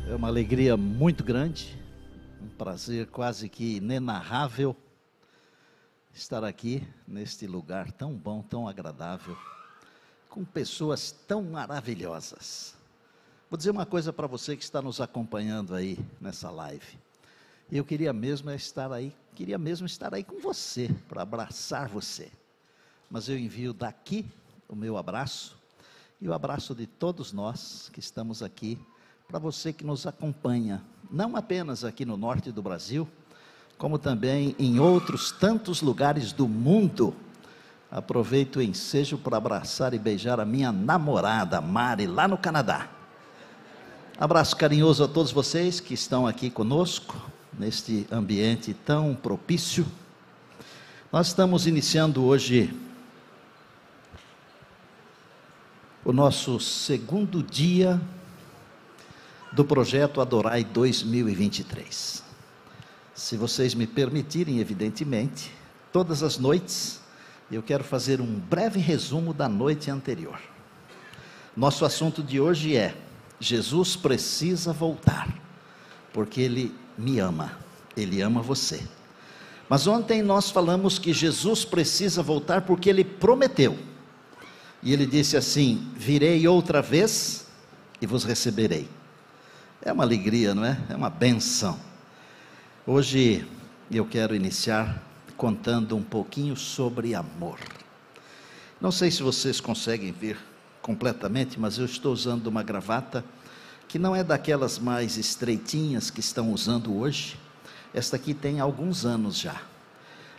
É uma alegria muito grande, um prazer quase que inenarrável estar aqui neste lugar tão bom, tão agradável, com pessoas tão maravilhosas. Vou dizer uma coisa para você que está nos acompanhando aí nessa live. Eu queria mesmo estar aí com você, para abraçar você. Mas eu envio daqui o meu abraço e o abraço de todos nós que estamos aqui, para você que nos acompanha, não apenas aqui no norte do Brasil, como também em outros tantos lugares do mundo. Aproveito o ensejo para abraçar e beijar a minha namorada, Mari, lá no Canadá. Abraço carinhoso a todos vocês que estão aqui conosco, neste ambiente tão propício. Nós estamos iniciando hoje o nosso segundo dia do projeto Adorai 2023. Se vocês me permitirem, evidentemente, todas as noites, eu quero fazer um breve resumo da noite anterior. Nosso assunto de hoje é: Jesus precisa voltar, porque Ele me ama, Ele ama você. Mas ontem nós falamos que Jesus precisa voltar porque Ele prometeu. E Ele disse assim: virei outra vez e vos receberei. É uma alegria, não é? É uma bênção. Hoje eu quero iniciar contando um pouquinho sobre amor. Não sei se vocês conseguem ver completamente, mas eu estou usando uma gravata que não é daquelas mais estreitinhas que estão usando hoje. Esta aqui tem alguns anos já,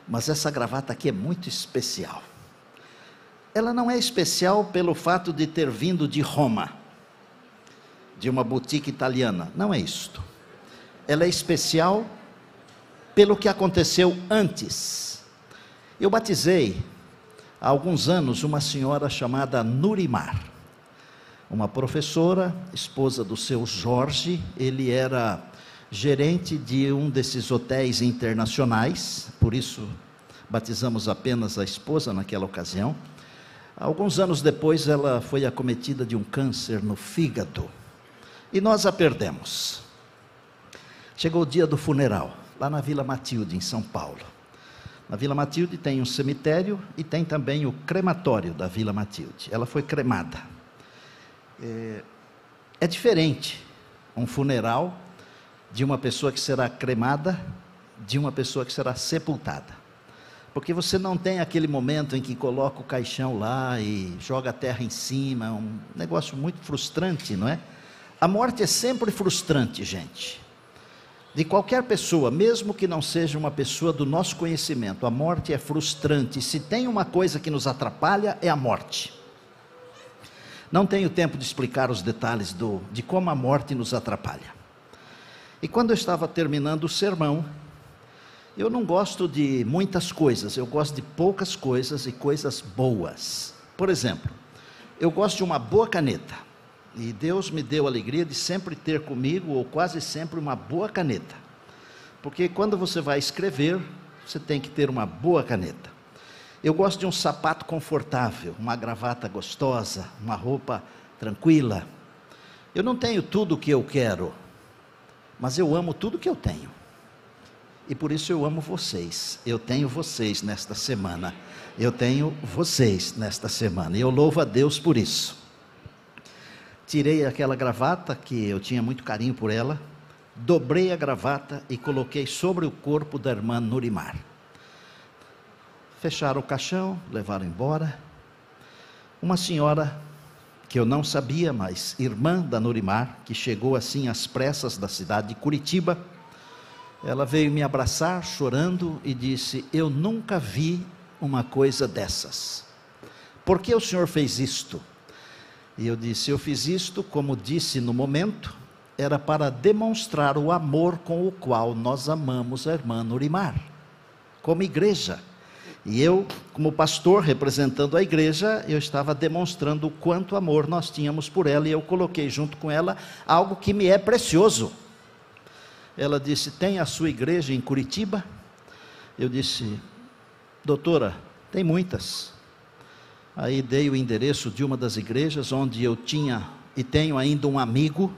mas essa gravata aqui é muito especial. Ela não é especial pelo fato de ter vindo de Roma, de uma boutique italiana, não é isto. Ela é especial pelo que aconteceu antes. Eu batizei há alguns anos uma senhora chamada Nurimar, uma professora, esposa do seu Jorge. Ele era gerente de um desses hotéis internacionais, por isso batizamos apenas a esposa naquela ocasião. Alguns anos depois ela foi acometida de um câncer no fígado e nós a perdemos. Chegou o dia do funeral, lá na Vila Matilde, em São Paulo. Na Vila Matilde tem um cemitério e tem também o crematório da Vila Matilde. Ela foi cremada. É diferente um funeral de uma pessoa que será cremada, de uma pessoa que será sepultada. Porque você não tem aquele momento em que coloca o caixão lá e joga a terra em cima, é um negócio muito frustrante, não é? A morte é sempre frustrante, gente. De qualquer pessoa, mesmo que não seja uma pessoa do nosso conhecimento, a morte é frustrante. Se tem uma coisa que nos atrapalha, é a morte. Não tenho tempo de explicar os detalhes de como a morte nos atrapalha. E quando eu estava terminando o sermão, eu não gosto de muitas coisas, eu gosto de poucas coisas e coisas boas. Por exemplo, eu gosto de uma boa caneta. E Deus me deu a alegria de sempre ter comigo, ou quase sempre, uma boa caneta. Porque quando você vai escrever, você tem que ter uma boa caneta. Eu gosto de um sapato confortável, uma gravata gostosa, uma roupa tranquila. Eu não tenho tudo o que eu quero, mas eu amo tudo que eu tenho. E por isso eu amo vocês. Eu tenho vocês nesta semana. Eu tenho vocês nesta semana. E eu louvo a Deus por isso. Tirei aquela gravata, que eu tinha muito carinho por ela, dobrei a gravata e coloquei sobre o corpo da irmã Nurimar. Fecharam o caixão, levaram embora. Uma senhora, que eu não sabia, mas irmã da Nurimar, que chegou assim às pressas da cidade de Curitiba, ela veio me abraçar chorando e disse: eu nunca vi uma coisa dessas. Por que o senhor fez isto? E eu disse: eu fiz isto, como disse no momento, era para demonstrar o amor com o qual nós amamos a irmã Nurimar, como igreja. E eu, como pastor, representando a igreja, eu estava demonstrando o quanto amor nós tínhamos por ela, e eu coloquei junto com ela algo que me é precioso. Ela disse: tem a sua igreja em Curitiba? Eu disse: doutora, tem muitas. Aí dei o endereço de uma das igrejas onde eu tinha e tenho ainda um amigo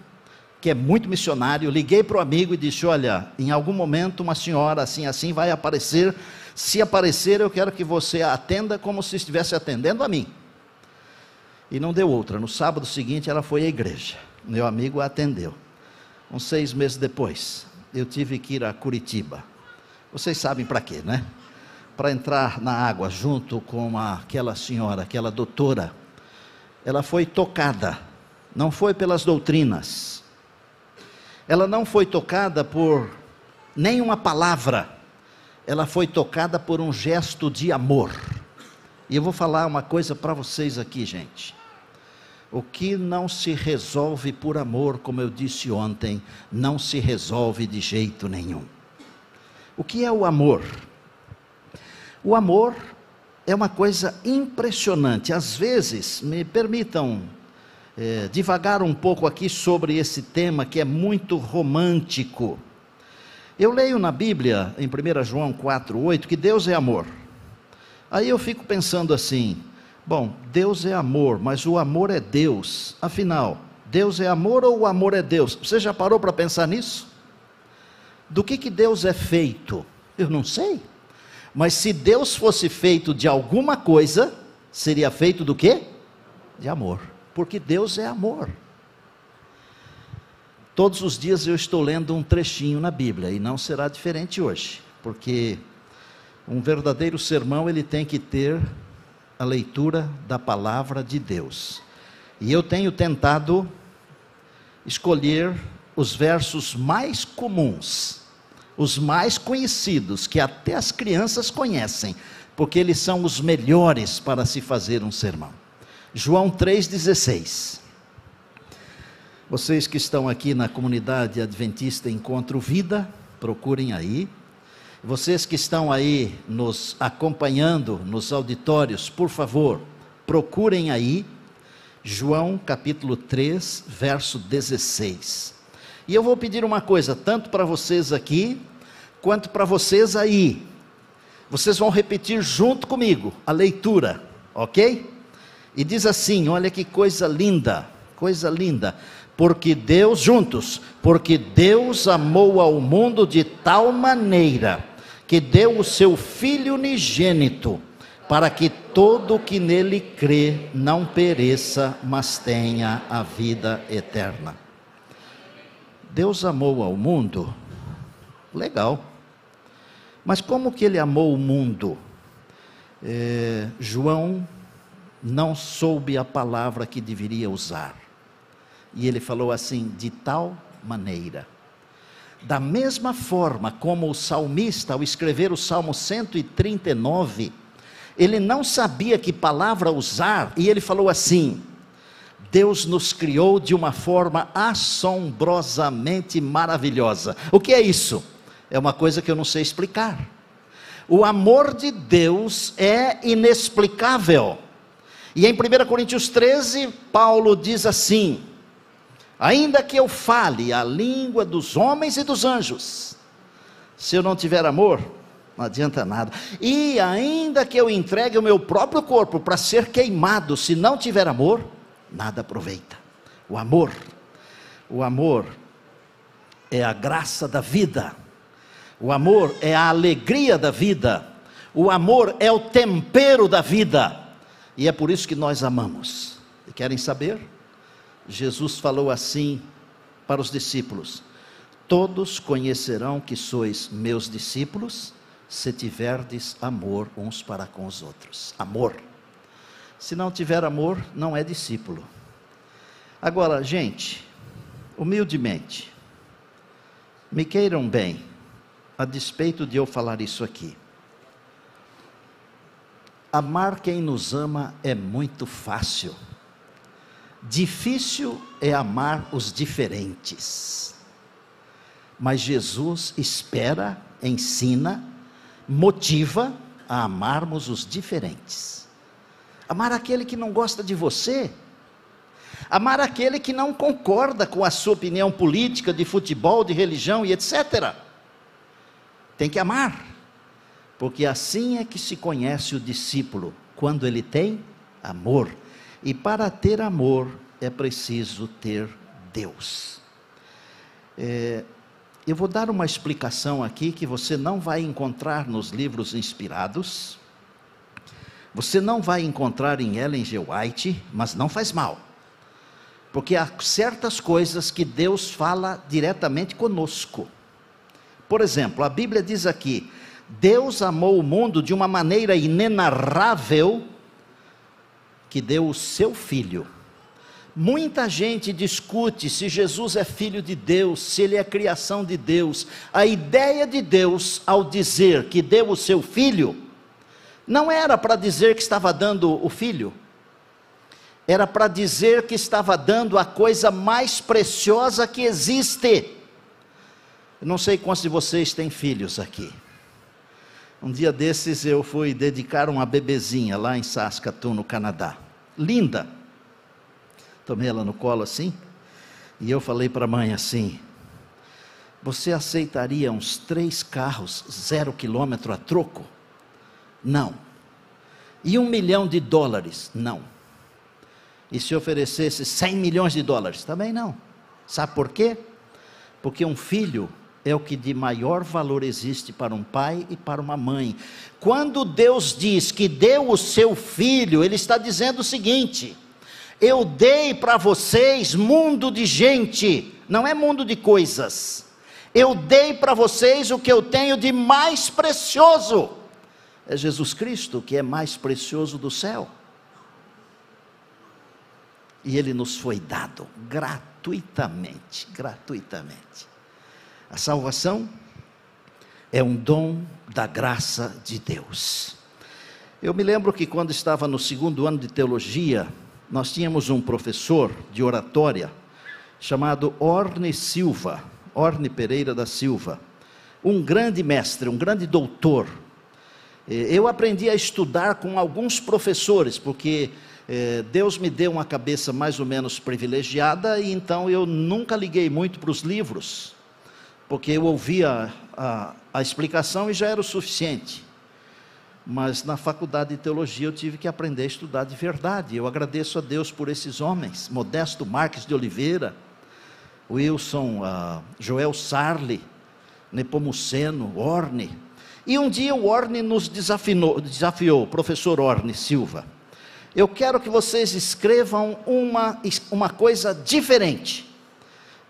que é muito missionário, liguei para o amigo e disse: olha, em algum momento uma senhora assim assim vai aparecer, se aparecer eu quero que você a atenda como se estivesse atendendo a mim. E não deu outra. No sábado seguinte ela foi à igreja, meu amigo a atendeu. Uns 6 meses depois, eu tive que ir a Curitiba. Vocês sabem para quê, né? Para entrar na água junto com aquela senhora, aquela doutora. Ela foi tocada, não foi pelas doutrinas, ela não foi tocada por nenhuma palavra, ela foi tocada por um gesto de amor. E eu vou falar uma coisa para vocês aqui, gente. O que não se resolve por amor, como eu disse ontem, não se resolve de jeito nenhum. O que é o amor? O amor é uma coisa impressionante. Às vezes, me permitam divagar um pouco aqui sobre esse tema que é muito romântico. Eu leio na Bíblia, em 1 João 4,8, que Deus é amor. Aí eu fico pensando assim, bom, Deus é amor, mas o amor é Deus. Afinal, Deus é amor ou o amor é Deus? Você já parou para pensar nisso? Do que Deus é feito? Eu não sei. Mas se Deus fosse feito de alguma coisa, seria feito do quê? De amor. Porque Deus é amor. Todos os dias eu estou lendo um trechinho na Bíblia, e não será diferente hoje, porque um verdadeiro sermão ele tem que ter a leitura da palavra de Deus. E eu tenho tentado escolher os versos mais comuns, os mais conhecidos, que até as crianças conhecem, porque eles são os melhores para se fazer um sermão. João 3,16. Vocês que estão aqui na comunidade adventista Encontro Vida, procurem aí. Vocês que estão aí nos acompanhando nos auditórios, por favor, procurem aí, João capítulo 3, verso 16. E eu vou pedir uma coisa, tanto para vocês aqui, quanto para vocês aí. Vocês vão repetir junto comigo a leitura, ok? E diz assim, olha que coisa linda, coisa linda. Porque Deus, juntos, porque Deus amou ao mundo de tal maneira, que deu o seu Filho unigênito, para que todo que nele crê não pereça, mas tenha a vida eterna. Deus amou ao mundo, legal, mas como que ele amou o mundo? João não soube a palavra que deveria usar, e ele falou assim, de tal maneira. Da mesma forma como o salmista, ao escrever o Salmo 139, ele não sabia que palavra usar, e ele falou assim, Deus nos criou de uma forma assombrosamente maravilhosa. O que é isso? É uma coisa que eu não sei explicar. O amor de Deus é inexplicável. E em 1 Coríntios 13, Paulo diz assim, ainda que eu fale a língua dos homens e dos anjos, se eu não tiver amor, não adianta nada. E ainda que eu entregue o meu próprio corpo para ser queimado, se não tiver amor, nada aproveita. O amor é a graça da vida. O amor é a alegria da vida. O amor é o tempero da vida. E é por isso que nós amamos. E querem saber? Jesus falou assim para os discípulos, todos conhecerão que sois meus discípulos, se tiverdes amor uns para com os outros. Amor. Se não tiver amor, não é discípulo. Agora, gente, humildemente, me queiram bem, a despeito de eu falar isso aqui. Amar quem nos ama é muito fácil. Difícil é amar os diferentes. Mas Jesus espera, ensina, motiva a amarmos os diferentes. Amar aquele que não gosta de você. Amar aquele que não concorda com a sua opinião política, de futebol, de religião e etc. Tem que amar. Porque assim é que se conhece o discípulo, quando ele tem amor. E para ter amor é preciso ter Deus. Eu vou dar uma explicação aqui que você não vai encontrar nos livros inspirados, você não vai encontrar em Ellen G. White, mas não faz mal, porque há certas coisas que Deus fala diretamente conosco. Por exemplo, a Bíblia diz aqui: Deus amou o mundo de uma maneira inenarrável, que deu o seu Filho. Muita gente discute se Jesus é Filho de Deus, se Ele é criação de Deus. A ideia de Deus, ao dizer que deu o seu Filho, não era para dizer que estava dando o Filho, era para dizer que estava dando a coisa mais preciosa que existe. Eu não sei quantos de vocês têm filhos aqui. Um dia desses eu fui dedicar uma bebezinha lá em Saskatoon, no Canadá. Linda. Tomei ela no colo assim, e eu falei para a mãe assim: você aceitaria uns 3 carros, 0 quilômetro a troco? Não. E $1 milhão? Não. E se oferecesse $100 milhões? Também não. Sabe por quê? Porque um filho é o que de maior valor existe para um pai e para uma mãe. Quando Deus diz que deu o seu Filho, Ele está dizendo o seguinte: eu dei para vocês mundo de gente, não é mundo de coisas. Eu dei para vocês o que eu tenho de mais precioso. É Jesus Cristo, que é mais precioso do céu. E Ele nos foi dado gratuitamente, gratuitamente. A salvação é um dom da graça de Deus. Eu me lembro que quando estava no 2º ano de teologia, nós tínhamos um professor de oratória, chamado Orne Silva, Orne Pereira da Silva, um grande mestre, um grande doutor. Eu aprendi a estudar com alguns professores, porque Deus me deu uma cabeça mais ou menos privilegiada, e então eu nunca liguei muito para os livros, porque eu ouvia a explicação e já era o suficiente. Mas na faculdade de teologia eu tive que aprender a estudar de verdade. Eu agradeço a Deus por esses homens: Modesto Marques de Oliveira, Wilson, Joel Sarli, Nepomuceno, Orne. E um dia o Orne nos desafiou, professor Orne Silva: eu quero que vocês escrevam uma coisa diferente.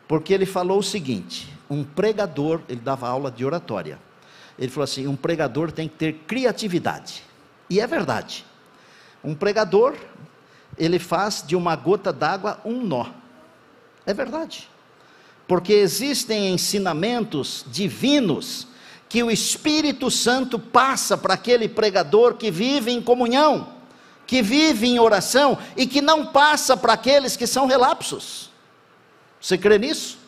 Porque ele falou o seguinte: um pregador, ele dava aula de oratória, ele falou assim: um pregador tem que ter criatividade. E é verdade. Um pregador, ele faz de uma gota d'água um nó. É verdade. Porque existem ensinamentos divinos que o Espírito Santo passa para aquele pregador que vive em comunhão, que vive em oração, e que não passa para aqueles que são relapsos. Você crê nisso?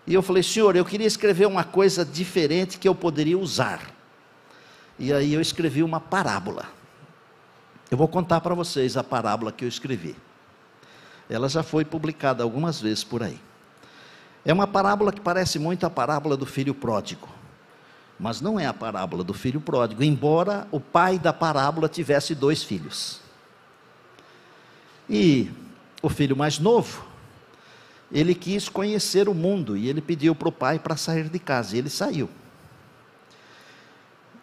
E eu falei: Senhor, eu queria escrever uma coisa diferente que eu poderia usar. E aí eu escrevi uma parábola. Eu vou contar para vocês a parábola que eu escrevi. Ela já foi publicada algumas vezes por aí. É uma parábola que parece muito a parábola do filho pródigo, mas não é a parábola do filho pródigo, embora o pai da parábola tivesse 2 filhos. E o filho mais novo, ele quis conhecer o mundo, e ele pediu para o pai para sair de casa, e ele saiu.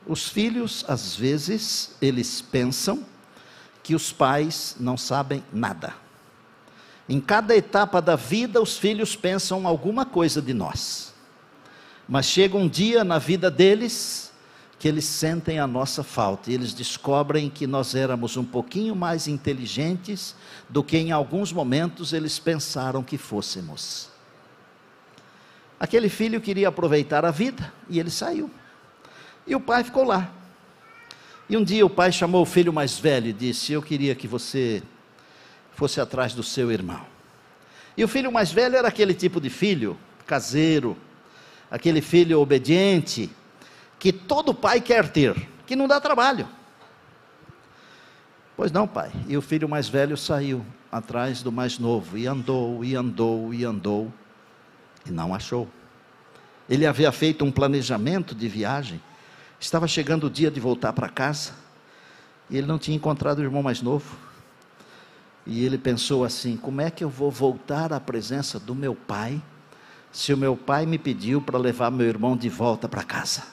Os filhos, às vezes, eles pensam que os pais não sabem nada. Em cada etapa da vida, os filhos pensam alguma coisa de nós. Mas chega um dia na vida deles, que eles sentem a nossa falta, e eles descobrem que nós éramos um pouquinho mais inteligentes do que em alguns momentos eles pensaram que fôssemos. Aquele filho queria aproveitar a vida, e ele saiu, e o pai ficou lá. E um dia o pai chamou o filho mais velho e disse: eu queria que você fosse atrás do seu irmão. E o filho mais velho era aquele tipo de filho caseiro, aquele filho obediente, que todo pai quer ter, que não dá trabalho. Pois não, pai. E o filho mais velho saiu atrás do mais novo, e andou, e andou, e andou, e não achou. Ele havia feito um planejamento de viagem, estava chegando o dia de voltar para casa, e ele não tinha encontrado o irmão mais novo. E ele pensou assim: como é que eu vou voltar à presença do meu pai, se o meu pai me pediu para levar meu irmão de volta para casa.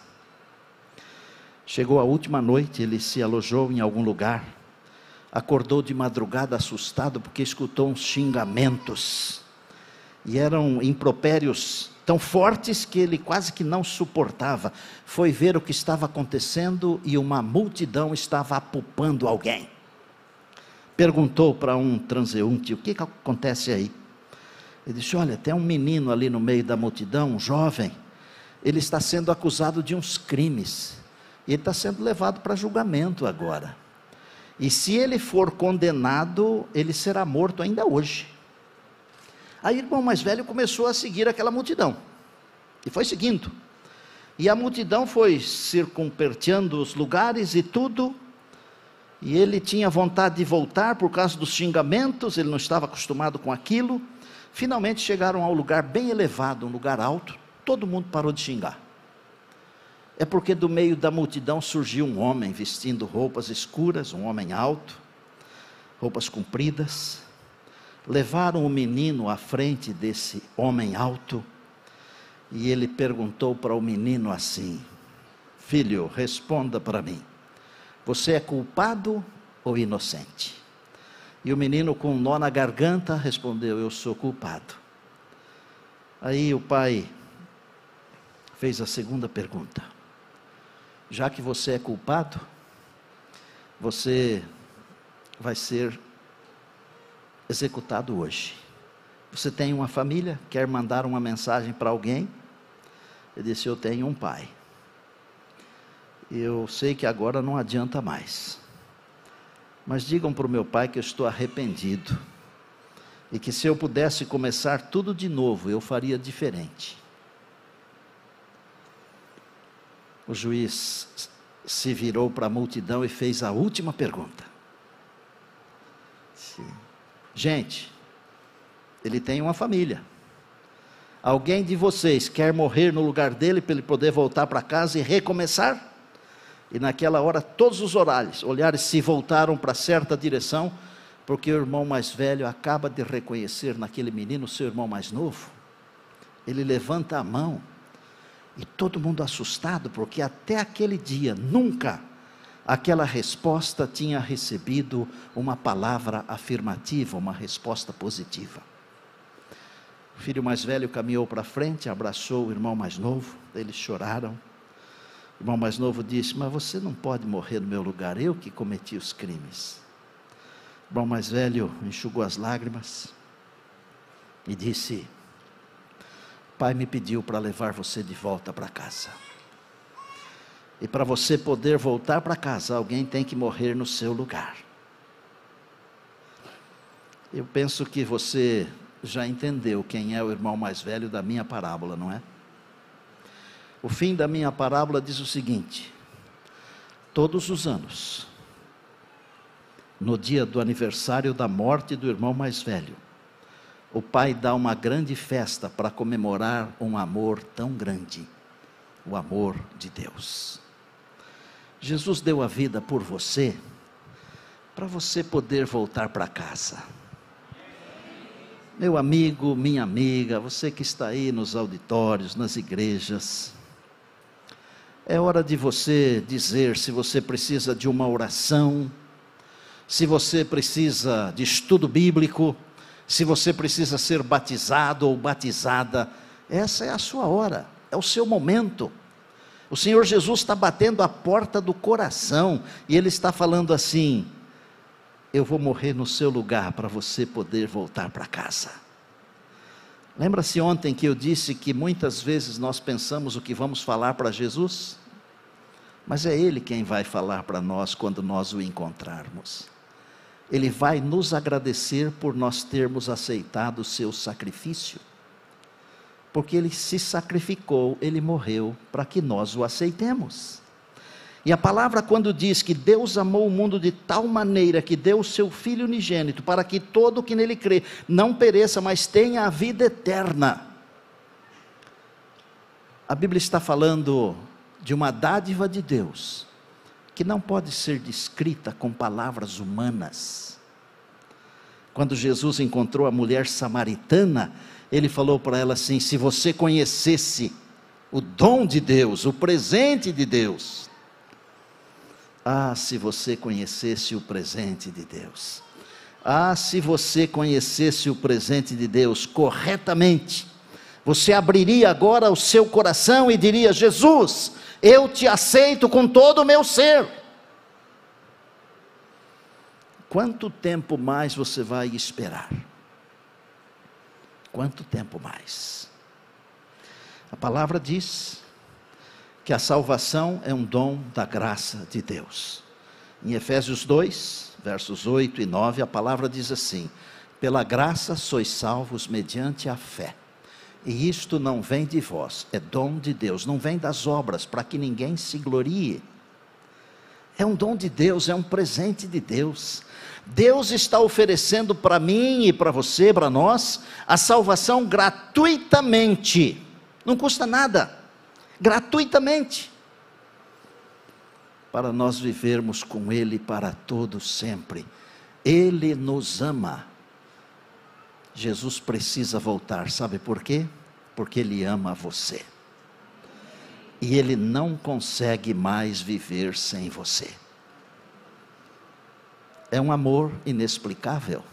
Chegou a última noite, ele se alojou em algum lugar, acordou de madrugada assustado porque escutou uns xingamentos, e eram impropérios tão fortes que ele quase que não suportava. Foi ver o que estava acontecendo e uma multidão estava apupando alguém. Perguntou para um transeunte: o que acontece aí? Ele disse: olha, tem um menino ali no meio da multidão, um jovem, ele está sendo acusado de uns crimes, e ele está sendo levado para julgamento agora, e se ele for condenado, ele será morto ainda hoje. Aí o irmão mais velho começou a seguir aquela multidão, e foi seguindo, e a multidão foi circunperteando os lugares e tudo, e ele tinha vontade de voltar por causa dos xingamentos, ele não estava acostumado com aquilo. Finalmente chegaram a um lugar bem elevado, um lugar alto, todo mundo parou de xingar. É porque do meio da multidão surgiu um homem vestindo roupas escuras, um homem alto, roupas compridas. Levaram o menino à frente desse homem alto, e ele perguntou para o menino assim: filho, responda para mim, você é culpado ou inocente? E o menino, com um nó na garganta, respondeu: eu sou culpado. Aí o pai fez a segunda pergunta: já que você é culpado, você vai ser executado hoje. Você tem uma família? Quer mandar uma mensagem para alguém? Ele disse: eu tenho um pai. Eu sei que agora não adianta mais, mas digam para o meu pai que eu estou arrependido, e que se eu pudesse começar tudo de novo, eu faria diferente. O juiz se virou para a multidão e fez a última pergunta. Gente, ele tem uma família. Alguém de vocês quer morrer no lugar dele para ele poder voltar para casa e recomeçar? E naquela hora todos os olhares se voltaram para certa direção, porque o irmão mais velho acaba de reconhecer naquele menino o seu irmão mais novo. Ele levanta a mão, e todo mundo assustado, porque até aquele dia, nunca aquela resposta tinha recebido uma palavra afirmativa, uma resposta positiva. O filho mais velho caminhou para frente, abraçou o irmão mais novo, eles choraram. O irmão mais novo disse: mas você não pode morrer no meu lugar, eu que cometi os crimes. O irmão mais velho enxugou as lágrimas e disse: pai me pediu para levar você de volta para casa. E para você poder voltar para casa, alguém tem que morrer no seu lugar. Eu penso que você já entendeu quem é o irmão mais velho da minha parábola, não é? O fim da minha parábola diz o seguinte: todos os anos, no dia do aniversário da morte do irmão mais velho, o pai dá uma grande festa para comemorar um amor tão grande, o amor de Deus. Jesus deu a vida por você, para você poder voltar para casa. Meu amigo, minha amiga, você que está aí nos auditórios, nas igrejas, é hora de você dizer se você precisa de uma oração, se você precisa de estudo bíblico, se você precisa ser batizado ou batizada. Essa é a sua hora, é o seu momento. O Senhor Jesus está batendo a porta do coração, e Ele está falando assim: eu vou morrer no seu lugar para você poder voltar para casa. Lembra-se ontem que eu disse que muitas vezes nós pensamos o que vamos falar para Jesus? Mas é Ele quem vai falar para nós quando nós o encontrarmos. Ele vai nos agradecer por nós termos aceitado o seu sacrifício, porque Ele se sacrificou, Ele morreu para que nós o aceitemos. E a palavra, quando diz que Deus amou o mundo de tal maneira que deu o seu Filho unigênito, para que todo o que nele crê não pereça, mas tenha a vida eterna. A Bíblia está falando de uma dádiva de Deus, que não pode ser descrita com palavras humanas. Quando Jesus encontrou a mulher samaritana, ele falou para ela assim: se você conhecesse o dom de Deus, o presente de Deus. Ah, se você conhecesse o presente de Deus. Ah, se você conhecesse o presente de Deus corretamente, você abriria agora o seu coração e diria: Jesus, eu te aceito com todo o meu ser. Quanto tempo mais você vai esperar? Quanto tempo mais? A palavra diz que a salvação é um dom da graça de Deus. Em Efésios 2, versos 8 e 9, a palavra diz assim: pela graça sois salvos mediante a fé. E isto não vem de vós, é dom de Deus, não vem das obras, para que ninguém se glorie. É um dom de Deus, é um presente de Deus. Deus está oferecendo para mim e para você, para nós, a salvação gratuitamente. Não custa nada, gratuitamente. Para nós vivermos com Ele para todo sempre. Ele nos ama. Jesus precisa voltar, sabe por quê? Porque Ele ama você. E Ele não consegue mais viver sem você. É um amor inexplicável.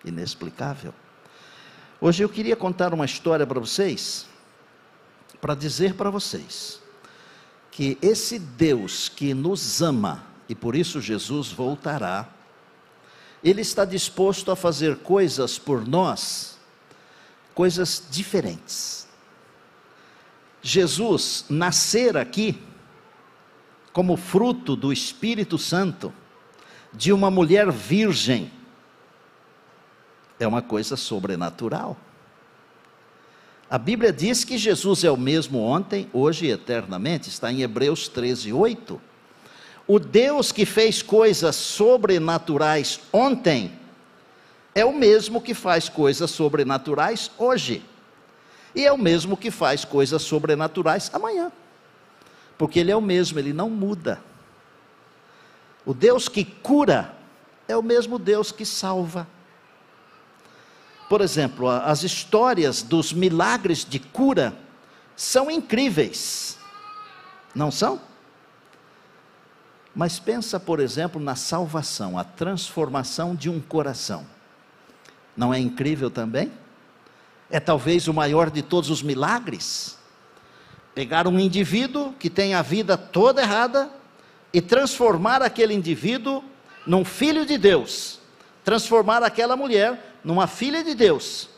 Inexplicável. Hoje eu queria contar uma história para vocês, para dizer para vocês, que esse Deus que nos ama, e por isso Jesus voltará, Ele está disposto a fazer coisas por nós, coisas diferentes. Jesus nascer aqui, como fruto do Espírito Santo, de uma mulher virgem, é uma coisa sobrenatural. A Bíblia diz que Jesus é o mesmo ontem, hoje e eternamente, está em Hebreus 13, 8. O Deus que fez coisas sobrenaturais ontem, é o mesmo que faz coisas sobrenaturais hoje. E é o mesmo que faz coisas sobrenaturais amanhã. Porque Ele é o mesmo, Ele não muda. O Deus que cura, é o mesmo Deus que salva. Por exemplo, as histórias dos milagres de cura, são incríveis. Não são? Mas pensa, por exemplo, na salvação, a transformação de um coração. Não é incrível também? É talvez o maior de todos os milagres. Pegar um indivíduo que tem a vida toda errada e transformar aquele indivíduo num filho de Deus. Transformar aquela mulher numa filha de Deus.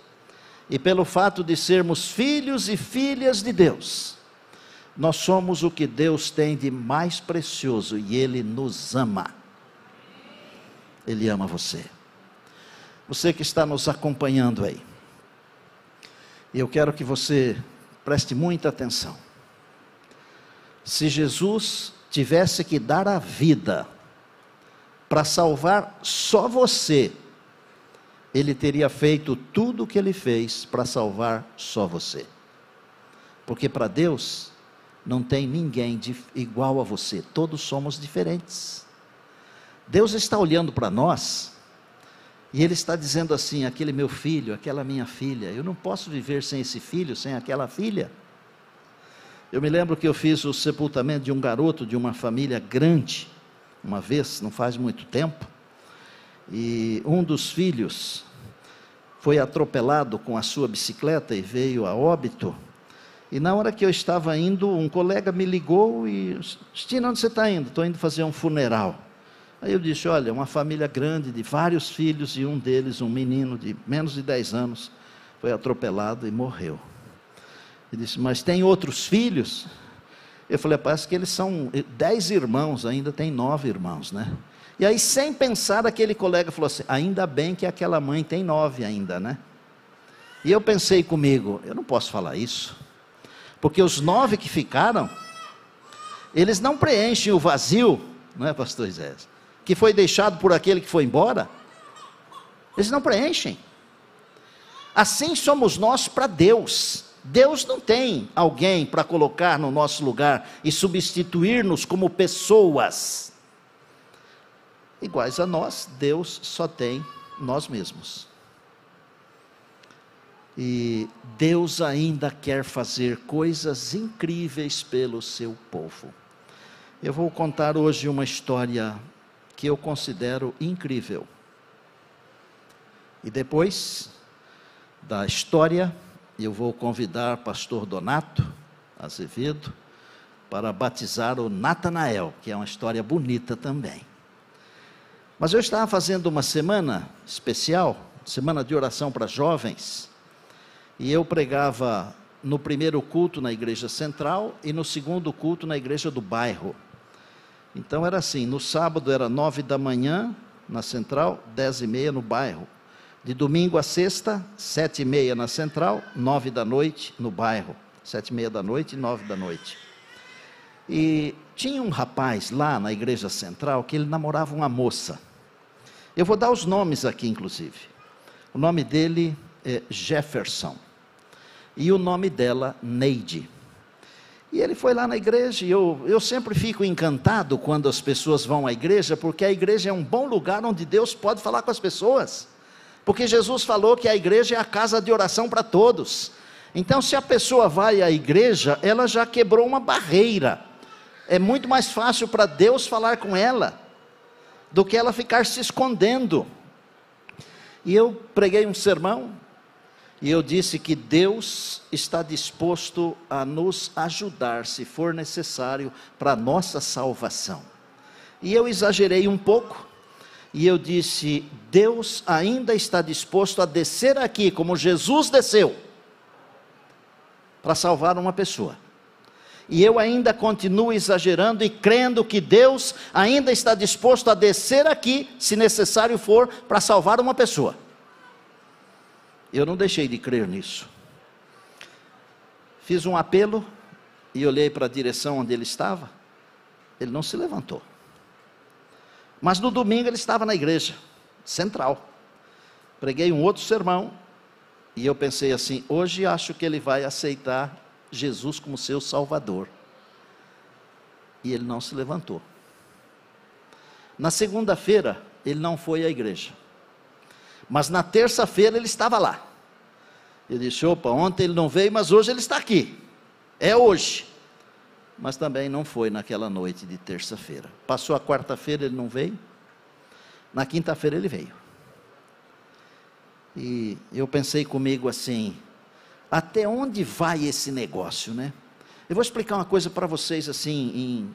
E pelo fato de sermos filhos e filhas de Deus, nós somos o que Deus tem de mais precioso, e Ele nos ama. Ele ama você. Você que está nos acompanhando aí, eu quero que você preste muita atenção. Se Jesus tivesse que dar a vida para salvar só você, Ele teria feito tudo o que Ele fez para salvar só você. Porque para Deus não tem ninguém igual a você, todos somos diferentes. Deus está olhando para nós, e Ele está dizendo assim: aquele meu filho, aquela minha filha, eu não posso viver sem esse filho, sem aquela filha. Eu me lembro que eu fiz o sepultamento de um garoto de uma família grande, uma vez, não faz muito tempo, e um dos filhos foi atropelado com a sua bicicleta e veio a óbito. E na hora que eu estava indo, um colega me ligou e: Cristina, onde você está indo? Estou indo fazer um funeral. Aí eu disse: olha, uma família grande, de vários filhos, e um deles, um menino de menos de 10 anos, foi atropelado e morreu. Ele disse: mas tem outros filhos? Eu falei: parece que eles são 10 irmãos, ainda tem 9 irmãos, né? E aí, sem pensar, aquele colega falou assim: ainda bem que aquela mãe tem 9 ainda, né? E eu pensei comigo: eu não posso falar isso, porque os 9 que ficaram, eles não preenchem o vazio, não é, pastor Isés, que foi deixado por aquele que foi embora. Eles não preenchem. Assim somos nós para Deus. Deus não tem alguém para colocar no nosso lugar e substituir-nos como pessoas iguais a nós. Deus só tem nós mesmos. E Deus ainda quer fazer coisas incríveis pelo seu povo. Eu vou contar hoje uma história que eu considero incrível. E depois da história, eu vou convidar o pastor Donato Azevedo para batizar o Natanael, que é uma história bonita também. Mas eu estava fazendo uma semana especial, semana de oração para jovens, e eu pregava no primeiro culto na igreja central e no segundo culto na igreja do bairro. Então era assim, no sábado era 9 da manhã na central, 10h30 no bairro. De domingo a sexta, 7h30 na central, 9 da noite no bairro. 7h30 da noite e 9 da noite. E tinha um rapaz lá na igreja central que ele namorava uma moça. Eu vou dar os nomes aqui, inclusive. O nome dele é Jefferson. E o nome dela, Neide. E ele foi lá na igreja, e eu sempre fico encantado quando as pessoas vão à igreja, porque a igreja é um bom lugar onde Deus pode falar com as pessoas. Porque Jesus falou que a igreja é a casa de oração para todos. Então, se a pessoa vai à igreja, ela já quebrou uma barreira. É muito mais fácil para Deus falar com ela, do que ela ficar se escondendo. E eu preguei um sermão, e eu disse que Deus está disposto a nos ajudar, se for necessário, para a nossa salvação. E eu exagerei um pouco, e eu disse, Deus ainda está disposto a descer aqui, como Jesus desceu, para salvar uma pessoa. E eu ainda continuo exagerando e crendo que Deus ainda está disposto a descer aqui, se necessário for, para salvar uma pessoa. Eu não deixei de crer nisso. Fiz um apelo e olhei para a direção onde ele estava. Ele não se levantou. Mas no domingo ele estava na igreja central. Preguei um outro sermão e eu pensei assim, hoje acho que ele vai aceitar Jesus como seu Salvador. E ele não se levantou. Na segunda-feira ele não foi à igreja. Mas na terça-feira ele estava lá. Eu disse, opa, ontem ele não veio, mas hoje ele está aqui. É hoje. Mas também não foi naquela noite de terça-feira. Passou a quarta-feira, ele não veio. Na quinta-feira ele veio. E eu pensei comigo assim, até onde vai esse negócio, né? Eu vou explicar uma coisa para vocês assim,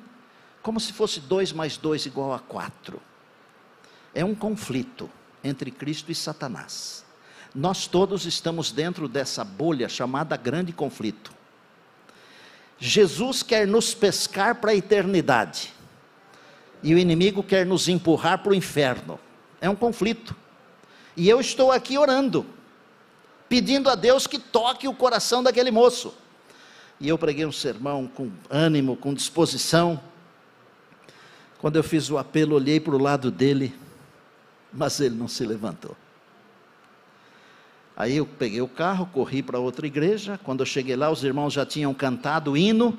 como se fosse 2 mais 2 igual a 4. É um conflito entre Cristo e Satanás. Nós todos estamos dentro dessa bolha chamada grande conflito. Jesus quer nos pescar para a eternidade, e o inimigo quer nos empurrar para o inferno. É um conflito, e eu estou aqui orando, pedindo a Deus que toque o coração daquele moço. E eu preguei um sermão com ânimo, com disposição. Quando eu fiz o apelo, olhei para o lado dele, mas ele não se levantou. Aí eu peguei o carro, corri para outra igreja. Quando eu cheguei lá, os irmãos já tinham cantado o hino,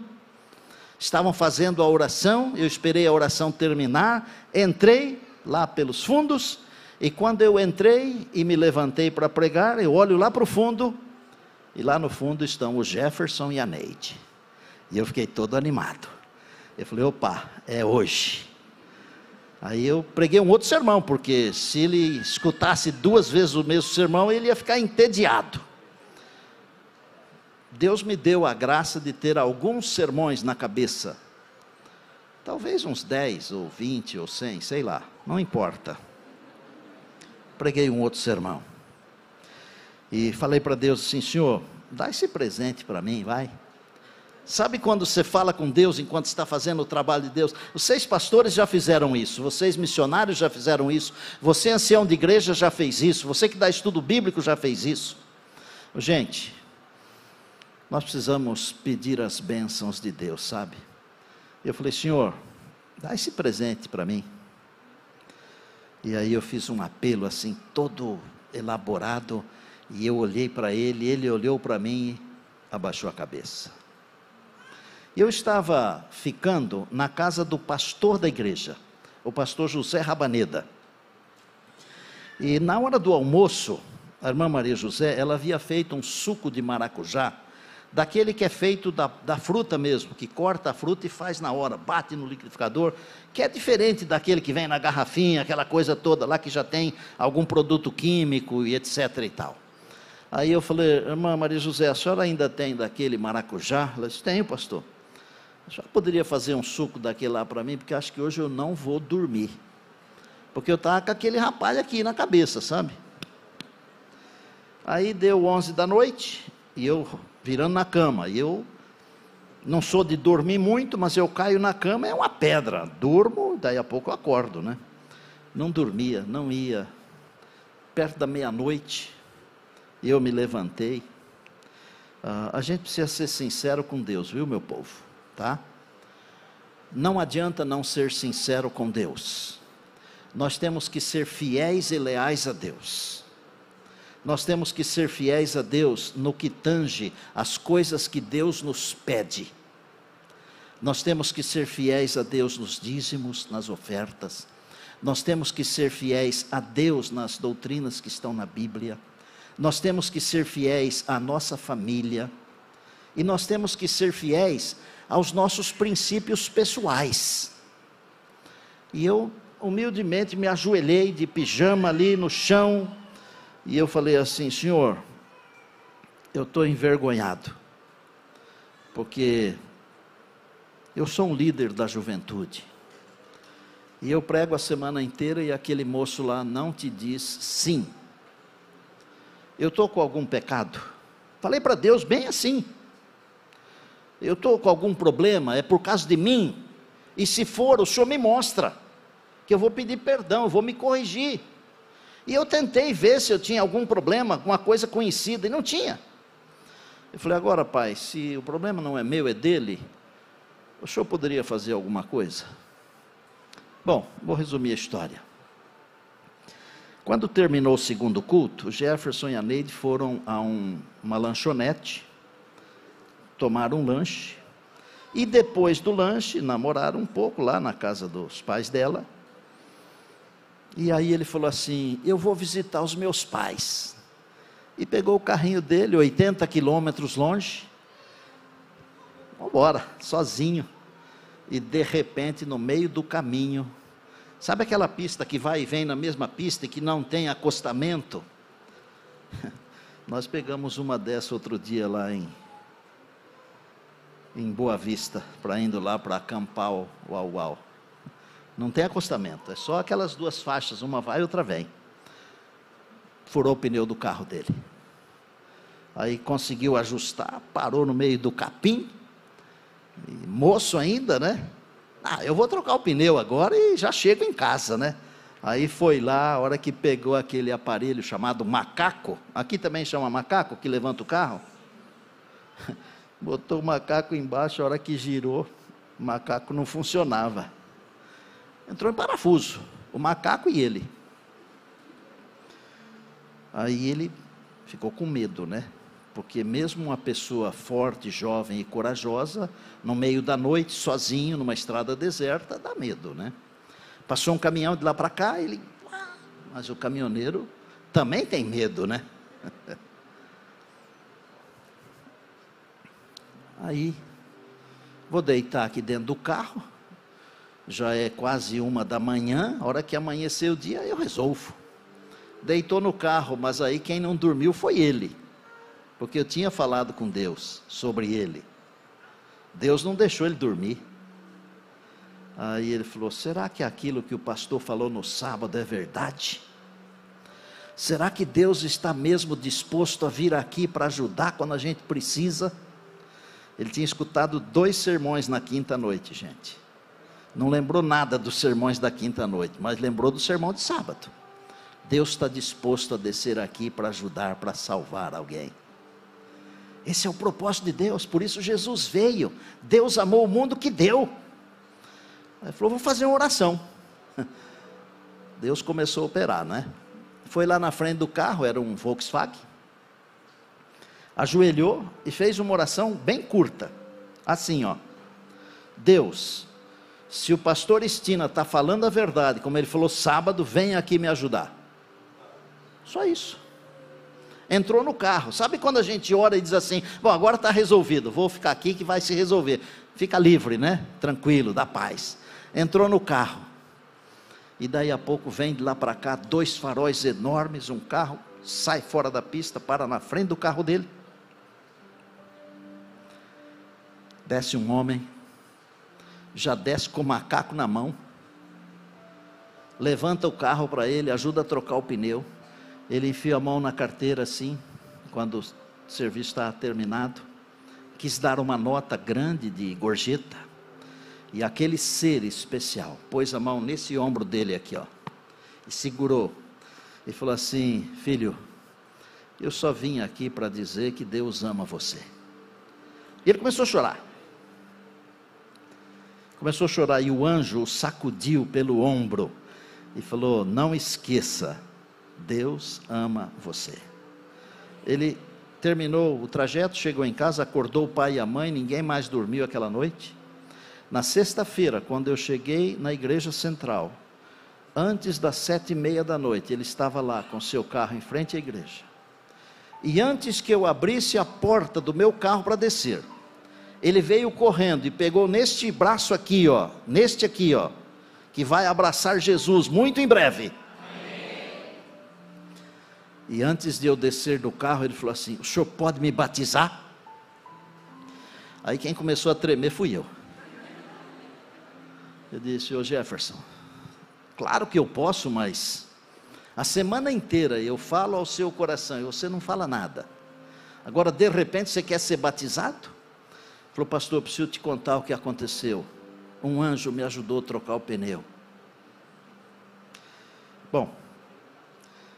estavam fazendo a oração. Eu esperei a oração terminar, entrei lá pelos fundos, e quando eu entrei e me levantei para pregar, eu olho lá para o fundo, e lá no fundo estão o Jefferson e a Neide. E eu fiquei todo animado. Eu falei, opa, é hoje. Aí eu preguei um outro sermão, porque se ele escutasse 2 vezes o mesmo sermão, ele ia ficar entediado. Deus me deu a graça de ter alguns sermões na cabeça. Talvez uns 10, ou 20, ou 100, sei lá, não importa. Preguei um outro sermão. E falei para Deus assim, Senhor, dá esse presente para mim, vai. Sabe quando você fala com Deus enquanto está fazendo o trabalho de Deus? Vocês pastores já fizeram isso, vocês missionários já fizeram isso, você ancião de igreja já fez isso, você que dá estudo bíblico já fez isso. Gente, nós precisamos pedir as bênçãos de Deus, sabe? Eu falei, Senhor, dá esse presente para mim. E aí eu fiz um apelo assim, todo elaborado, e eu olhei para ele, ele olhou para mim e abaixou a cabeça. Eu estava ficando na casa do pastor da igreja, o pastor José Rabaneda. E na hora do almoço, a irmã Maria José, ela havia feito um suco de maracujá, daquele que é feito da fruta mesmo, que corta a fruta e faz na hora, bate no liquidificador, que é diferente daquele que vem na garrafinha, aquela coisa toda lá que já tem algum produto químico e etc e tal. Aí eu falei, irmã Maria José, a senhora ainda tem daquele maracujá? Ela disse, tenho, pastor. A senhora poderia fazer um suco daquele lá para mim, porque acho que hoje eu não vou dormir. Porque eu estava com aquele rapaz aqui na cabeça, sabe? Aí deu 11 da noite, e eu virando na cama, e eu não sou de dormir muito, mas eu caio na cama, é uma pedra, durmo, daí a pouco eu acordo, né? Não dormia, não ia, perto da meia-noite, eu me levantei. A gente precisa ser sincero com Deus, viu, meu povo, tá? Não adianta não ser sincero com Deus, nós temos que ser fiéis e leais a Deus. Nós temos que ser fiéis a Deus no que tange as coisas que Deus nos pede. Nós temos que ser fiéis a Deus nos dízimos, nas ofertas. Nós temos que ser fiéis a Deus nas doutrinas que estão na Bíblia. Nós temos que ser fiéis à nossa família. E nós temos que ser fiéis aos nossos princípios pessoais. E eu, humildemente, me ajoelhei de pijama ali no chão, e eu falei assim, Senhor, eu estou envergonhado, porque eu sou um líder da juventude, e eu prego a semana inteira e aquele moço lá não te diz sim. Eu estou com algum pecado? Falei para Deus bem assim, eu estou com algum problema, é por causa de mim, e se for, o Senhor me mostra, que eu vou pedir perdão, eu vou me corrigir. E eu tentei ver se eu tinha algum problema, alguma coisa conhecida, e não tinha. Eu falei, agora pai, se o problema não é meu, é dele, o senhor poderia fazer alguma coisa? Bom, vou resumir a história. Quando terminou o segundo culto, o Jefferson e a Neide foram a uma lanchonete, tomaram um lanche, e depois do lanche, namoraram um pouco lá na casa dos pais dela. E aí ele falou assim, eu vou visitar os meus pais. E pegou o carrinho dele, 80 quilômetros longe. Vamos embora, sozinho. E de repente, no meio do caminho, sabe aquela pista que vai e vem na mesma pista e que não tem acostamento? Nós pegamos uma dessa outro dia lá em Boa Vista, para indo lá para acampar o Uau. Não tem acostamento, é só aquelas duas faixas, uma vai e outra vem. Furou o pneu do carro dele. Aí conseguiu ajustar, parou no meio do capim, e moço ainda, né? Eu vou trocar o pneu agora e já chego em casa, né? Aí foi lá, a hora que pegou aquele aparelho chamado macaco, aqui também chama macaco, que levanta o carro. Botou o macaco embaixo, a hora que girou, o macaco não funcionava. Entrou em parafuso, o macaco e ele. Aí ele ficou com medo, né? Porque mesmo uma pessoa forte, jovem e corajosa, no meio da noite, sozinho, numa estrada deserta, dá medo, né? Passou um caminhão de lá para cá, ele... Mas o caminhoneiro também tem medo, né? Aí, vou deitar aqui dentro do carro, já é quase 1 da manhã, a hora que amanhecer o dia, eu resolvo. Deitou no carro, mas aí quem não dormiu foi ele, porque eu tinha falado com Deus sobre ele. Deus não deixou ele dormir. Aí ele falou, será que aquilo que o pastor falou no sábado é verdade? Será que Deus está mesmo disposto a vir aqui para ajudar quando a gente precisa? Ele tinha escutado 2 sermões na quinta noite, gente. Não lembrou nada dos sermões da quinta noite, mas lembrou do sermão de sábado. Deus está disposto a descer aqui para ajudar, para salvar alguém. Esse é o propósito de Deus, por isso Jesus veio. Deus amou o mundo que deu. Ele falou, vou fazer uma oração. Deus começou a operar, né? Foi lá na frente do carro, era um Volkswagen. Ajoelhou e fez uma oração bem curta. Assim, ó. Deus, se o pastor Estina está falando a verdade, como ele falou sábado, venha aqui me ajudar. Só isso. Entrou no carro. Sabe quando a gente ora e diz assim: bom, agora está resolvido, vou ficar aqui que vai se resolver. Fica livre, né? Tranquilo, dá paz. Entrou no carro. E daí a pouco vem de lá para cá 2 faróis enormes, um carro sai fora da pista, para na frente do carro dele. Desce um homem, já desce com o macaco na mão, levanta o carro para ele, ajuda a trocar o pneu. Ele enfia a mão na carteira assim, quando o serviço está terminado, quis dar uma nota grande de gorjeta, e aquele ser especial pôs a mão nesse ombro dele aqui, ó, e segurou, e falou assim: filho, eu só vim aqui para dizer que Deus ama você. E ele começou a chorar. Começou a chorar, e o anjo o sacudiu pelo ombro, e falou: não esqueça, Deus ama você. Ele terminou o trajeto, chegou em casa, acordou o pai e a mãe, ninguém mais dormiu aquela noite. Na sexta-feira, quando eu cheguei na igreja central, antes das 7:30 da noite, ele estava lá com seu carro em frente à igreja. E antes que eu abrisse a porta do meu carro para descer, ele veio correndo e pegou neste braço aqui, ó, neste aqui, ó, que vai abraçar Jesus muito em breve. E antes de eu descer do carro, ele falou assim: o senhor pode me batizar? Aí quem começou a tremer fui eu. Eu disse: ô Jefferson, claro que eu posso, mas a semana inteira eu falo ao seu coração e você não fala nada. Agora de repente você quer ser batizado? Ele falou: pastor, eu preciso te contar o que aconteceu. Um anjo me ajudou a trocar o pneu. Bom,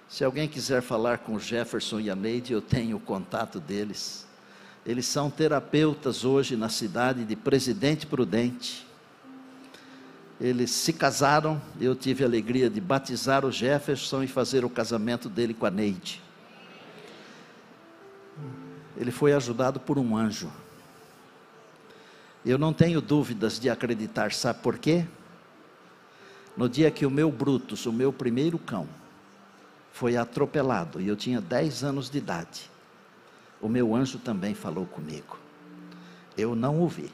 se alguém quiser falar com o Jefferson e a Neide, eu tenho o contato deles. Eles são terapeutas hoje na cidade de Presidente Prudente. Eles se casaram, eu tive a alegria de batizar o Jefferson e fazer o casamento dele com a Neide. Ele foi ajudado por um anjo. Eu não tenho dúvidas de acreditar, sabe por quê? No dia que o meu Brutus, o meu primeiro cão, foi atropelado, e eu tinha 10 anos de idade, o meu anjo também falou comigo. Eu não ouvi,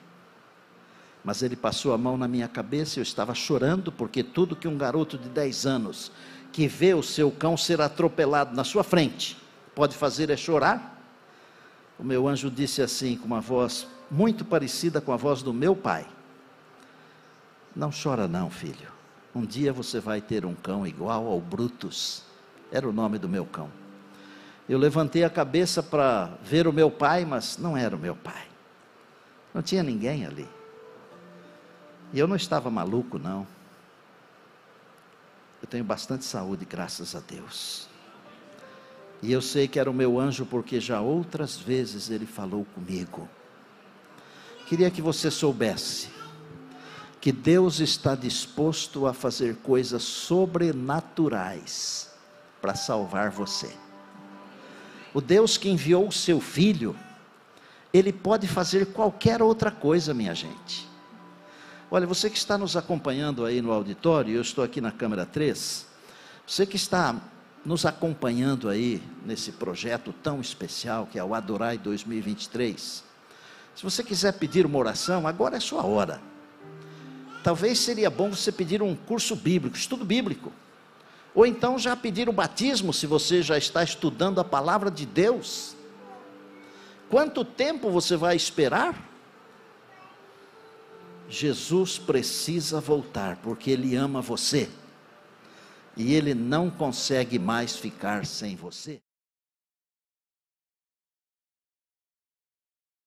mas ele passou a mão na minha cabeça, eu estava chorando, porque tudo que um garoto de 10 anos, que vê o seu cão ser atropelado na sua frente, pode fazer é chorar. O meu anjo disse assim, com uma voz muito parecida com a voz do meu pai: não chora não, filho, um dia você vai ter um cão igual ao Brutus. Era o nome do meu cão. Eu levantei a cabeça para ver o meu pai, mas não era o meu pai. Não tinha ninguém ali. E eu não estava maluco, não. Eu tenho bastante saúde, graças a Deus. E eu sei que era o meu anjo, porque já outras vezes ele falou comigo. Queria que você soubesse que Deus está disposto a fazer coisas sobrenaturais para salvar você. O Deus que enviou o seu filho, ele pode fazer qualquer outra coisa, minha gente. Olha, você que está nos acompanhando aí no auditório, eu estou aqui na câmera 3, você que está nos acompanhando aí nesse projeto tão especial que é o Adorai 2023, se você quiser pedir uma oração, agora é sua hora. Talvez seria bom você pedir um curso bíblico, estudo bíblico, ou então já pedir o batismo, se você já está estudando a palavra de Deus. Quanto tempo você vai esperar? Jesus precisa voltar, porque Ele ama você, e Ele não consegue mais ficar sem você.